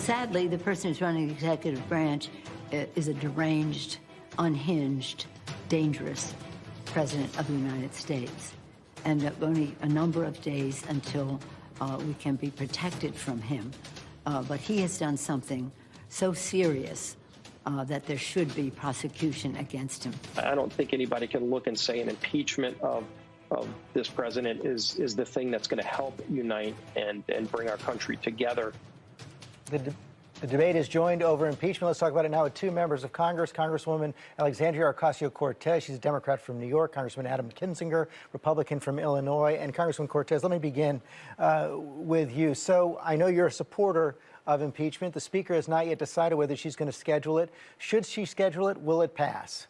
Sadly, the person who's running the executive branch is a deranged, unhinged, dangerous president of the United States. And only a number of days until we can be protected from him. But he has done something so serious that there should be prosecution against him. I don't think anybody can look and say an impeachment of this president is the thing that's going to help unite and bring our country together. The debate is joined over impeachment. Let's talk about it now with two members of Congress. Congresswoman Alexandria Ocasio-Cortez, she's a Democrat from New York. Congressman Adam Kinzinger, Republican from Illinois. And Congressman Cortez, let me begin with you. So I know you're a supporter of impeachment. The Speaker has not yet decided whether she's going to schedule it. Should she schedule it, will it pass?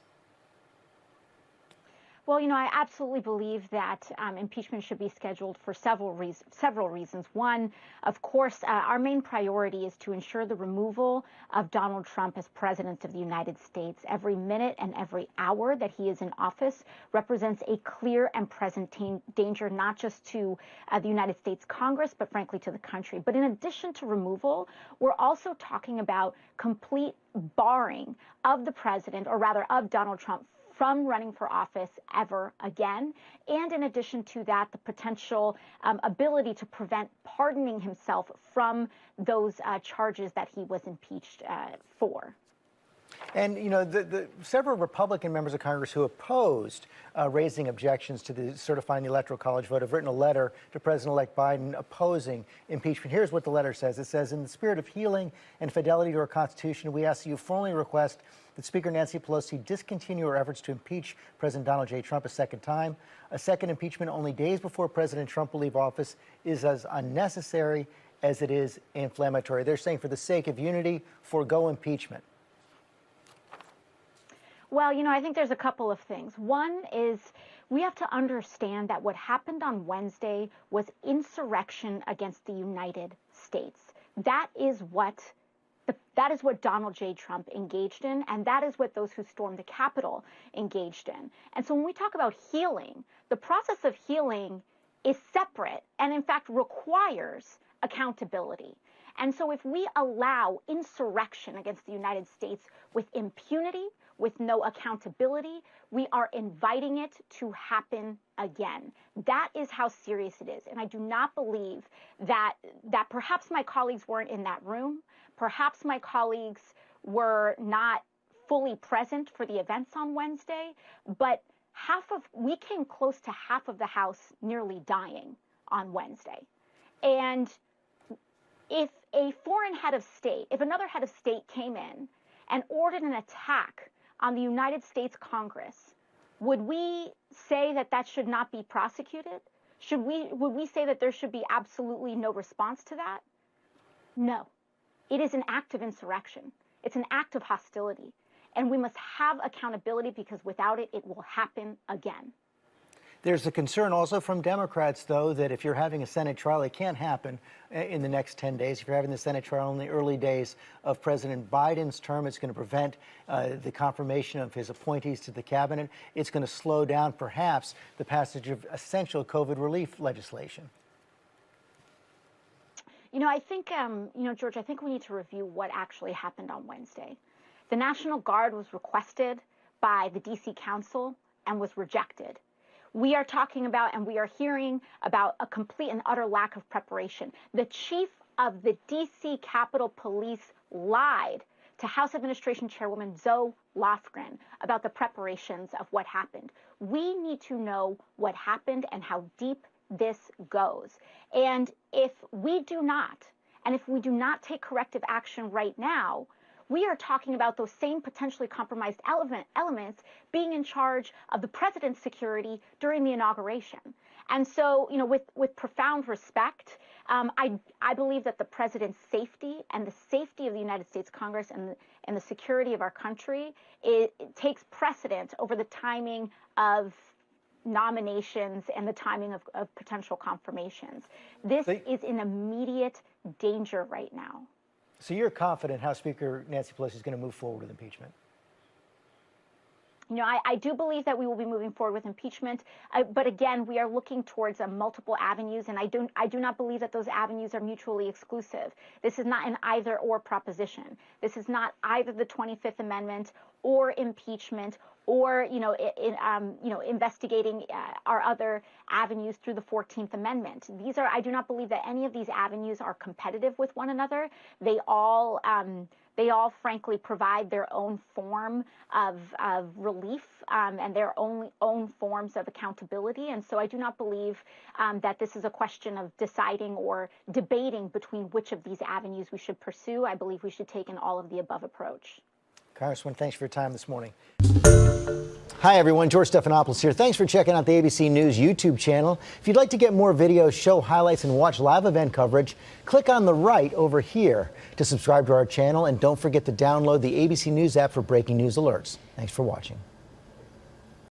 Well, I absolutely believe that impeachment should be scheduled for several reasons. One, of course, our main priority is to ensure the removal of Donald Trump as president of the United States. Every minute and every hour that he is in office represents a clear and present danger, not just to the United States Congress, but frankly to the country. But in addition to removal, we're also talking about complete barring of the president, or rather of Donald Trump, from running for office ever again. And in addition to that, the potential ability to prevent pardoning himself from those charges that he was impeached for. And, the several Republican members of Congress who opposed raising objections to certifying the Electoral College vote have written a letter to President-elect Biden opposing impeachment. Here's what the letter says. It says, in the spirit of healing and fidelity to our Constitution, we ask you formally request that Speaker Nancy Pelosi discontinue her efforts to impeach President Donald J. Trump a second time. A second impeachment only days before President Trump will leave office is as unnecessary as it is inflammatory. They're saying for the sake of unity, forego impeachment. Well, I think there's a couple of things. One is we have to understand that what happened on Wednesday was insurrection against the United States. That is what Donald J. Trump engaged in, and that is what those who stormed the Capitol engaged in. And so when we talk about healing, the process of healing is separate and, in fact, requires accountability. And so if we allow insurrection against the United States with impunity, with no accountability, we are inviting it to happen again. That is how serious it is. And I do not believe that perhaps my colleagues weren't in that room. Perhaps my colleagues were not fully present for the events on Wednesday, but we came close to half of the House nearly dying on Wednesday. And if a foreign head of state, if another head of state came in and ordered an attack on the United States Congress, would we say that should not be prosecuted? Would we say that there should be absolutely no response to that? No. It is an act of insurrection. It's an act of hostility. And we must have accountability, because without it, it will happen again. There's a concern also from Democrats, though, that if you're having a Senate trial, it can't happen in the next 10 days. If you're having the Senate trial in the early days of President Biden's term, it's going to prevent the confirmation of his appointees to the cabinet. It's going to slow down, perhaps, the passage of essential COVID relief legislation. I think, George, I think we need to review what actually happened on Wednesday. The National Guard was requested by the D.C. Council and was rejected. We are talking about, and we are hearing about, a complete and utter lack of preparation. The chief of the D.C. Capitol Police lied to House Administration Chairwoman Zoe Lofgren about the preparations of what happened. We need to know what happened and how deep this goes. And if we do not take corrective action right now, we are talking about those same potentially compromised elements being in charge of the president's security during the inauguration. And so, with profound respect, I believe that the president's safety and the safety of the United States Congress and the security of our country, it takes precedence over the timing of nominations and the timing of potential confirmations. This is in immediate danger right now. So you're confident House Speaker Nancy Pelosi is going to move forward with impeachment? I do believe that we will be moving forward with impeachment, but again, we are looking towards multiple avenues, and I do not believe that those avenues are mutually exclusive. This is not an either-or proposition. This is not either the 25th Amendment or impeachment, or investigating our other avenues through the 14th Amendment. I do not believe that any of these avenues are competitive with one another. They all frankly provide their own form of relief and their own forms of accountability. And so I do not believe that this is a question of deciding or debating between which of these avenues we should pursue. I believe we should take an all of the above approach. Congresswoman, thanks for your time this morning. Hi, everyone. George Stephanopoulos here. Thanks for checking out the ABC News YouTube channel. If you'd like to get more videos, show highlights, and watch live event coverage, click on the right over here to subscribe to our channel. And don't forget to download the ABC News app for breaking news alerts. Thanks for watching.